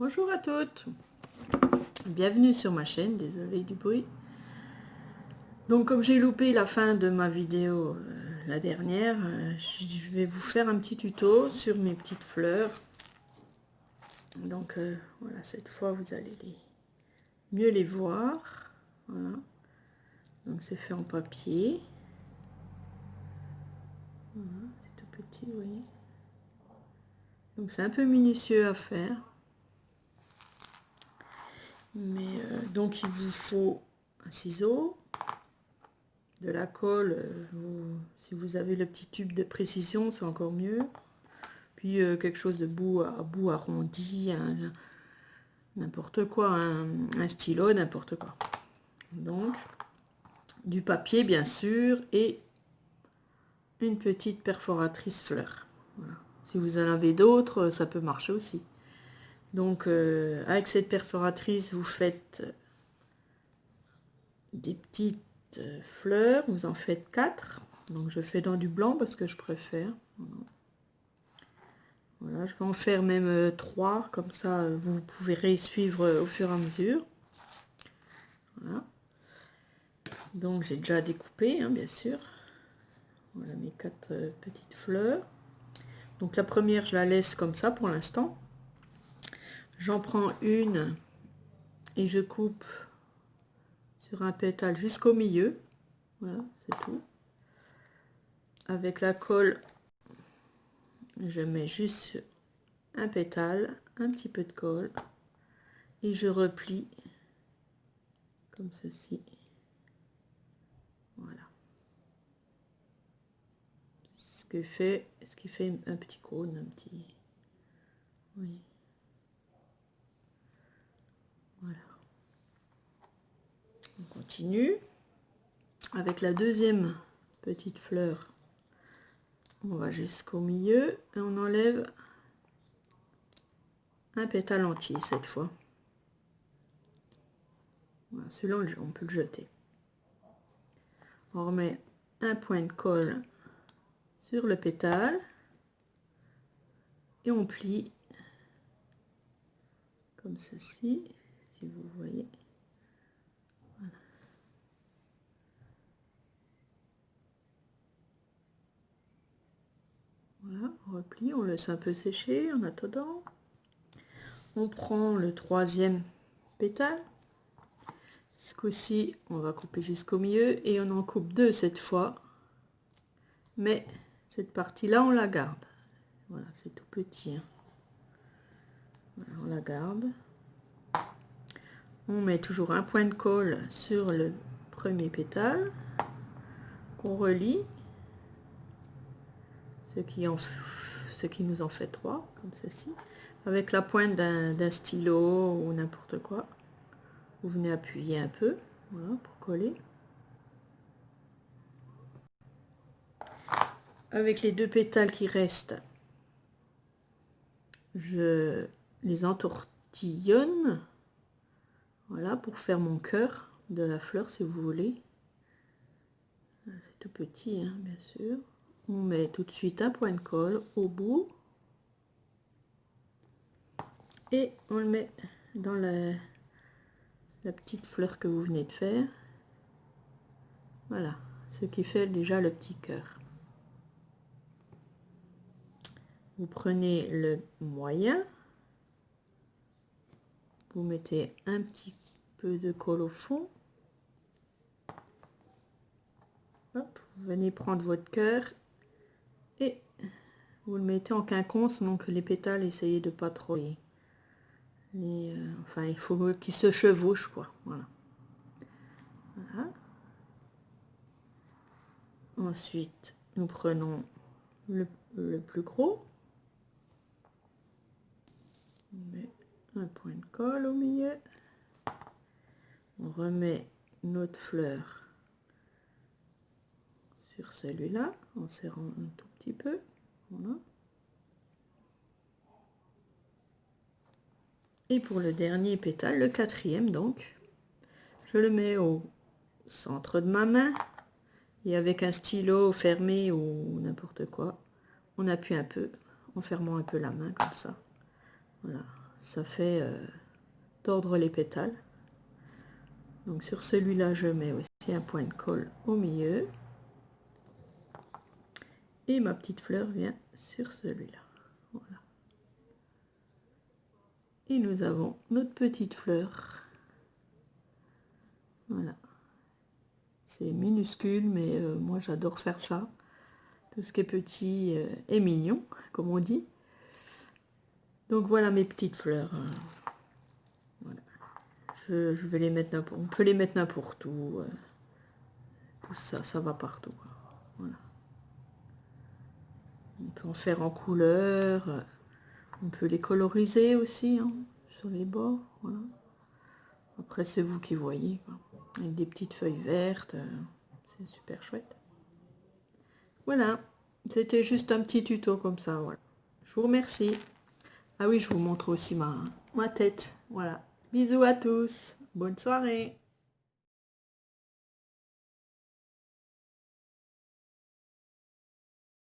Bonjour à toutes, bienvenue sur ma chaîne, désolé du bruit. Donc comme j'ai loupé la fin de ma vidéo la dernière, je vais vous faire un petit tuto sur mes petites fleurs. Donc voilà, cette fois vous allez mieux les voir. Voilà. Donc c'est fait en papier. Voilà, c'est tout petit, vous voyez. Donc c'est un peu minutieux à faire. Mais donc il vous faut un ciseau, de la colle, si vous avez le petit tube de précision c'est encore mieux, puis quelque chose de bout arrondi, n'importe quoi, un stylo, n'importe quoi. Donc du papier bien sûr et une petite perforatrice fleur. Voilà. Si vous en avez d'autres ça peut marcher aussi. Donc avec cette perforatrice vous faites des petites fleurs, vous en faites 4. Donc je fais dans du blanc parce que je préfère. Voilà, je vais en faire même 3, comme ça vous pouvez suivre au fur et à mesure. Voilà. Donc j'ai déjà découpé, hein, bien sûr. Voilà mes 4 petites fleurs. Donc la première je la laisse comme ça pour l'instant. J'en prends une et je coupe sur un pétale jusqu'au milieu. Voilà, c'est tout. Avec la colle, je mets juste un pétale, un petit peu de colle et je replie comme ceci. Voilà. Ce qui fait un petit cône, un petit. Oui. Voilà. On continue avec la deuxième petite fleur. On va jusqu'au milieu et on enlève un pétale entier cette fois. Voilà, celui-là on peut le jeter. On remet un point de colle sur le pétale et on plie comme ceci, si vous voyez. Voilà. Voilà, on replie, on laisse un peu sécher en attendant. On prend le troisième pétale. Ce coup-ci, on va couper jusqu'au milieu et on en coupe 2 cette fois. Mais cette partie-là, on la garde. Voilà, c'est tout petit. Hein. Voilà, on la garde. On met toujours un point de colle sur le premier pétale qu'on relie. Ce qui nous en fait 3, comme ceci. Avec la pointe d'un stylo ou n'importe quoi. Vous venez appuyer un peu, voilà, pour coller. Avec les 2 pétales qui restent, je les entortillonne, voilà, pour faire mon cœur de la fleur si vous voulez. C'est tout petit, hein, bien sûr. On met tout de suite un point de colle au bout et on le met dans la petite fleur que vous venez de faire. Voilà, ce qui fait déjà le petit cœur. Vous prenez le moyen, vous mettez un petit peu de colle au fond. Hop, vous venez prendre votre cœur et vous le mettez en quinconce, donc les pétales, essayez de pas trop enfin il faut qu'ils se chevauchent, quoi. Voilà. Voilà. Ensuite, nous prenons le plus gros. On met un point de colle au milieu. On remet notre fleur sur celui-là en serrant un tout petit peu. Voilà. Et pour le dernier pétale, le quatrième donc, je le mets au centre de ma main et avec un stylo fermé ou n'importe quoi, on appuie un peu en fermant un peu la main comme ça. Voilà, ça fait tordre les pétales. Donc sur celui-là, je mets aussi un point de colle au milieu. Et ma petite fleur vient sur celui-là. Voilà. Et nous avons notre petite fleur. Voilà. C'est minuscule, mais moi j'adore faire ça. Tout ce qui est petit est mignon, comme on dit. Donc voilà mes petites fleurs. Voilà. Je vais les mettre n'importe, on peut les mettre n'importe où. Tout ça, ça va partout. Voilà. On peut en faire en couleur. On peut les coloriser aussi hein, sur les bords. Voilà. Après c'est vous qui voyez. Quoi. Avec des petites feuilles vertes. C'est super chouette. Voilà. C'était juste un petit tuto comme ça. Voilà. Je vous remercie. Ah oui, je vous montre aussi ma tête. Voilà. Bisous à tous. Bonne soirée.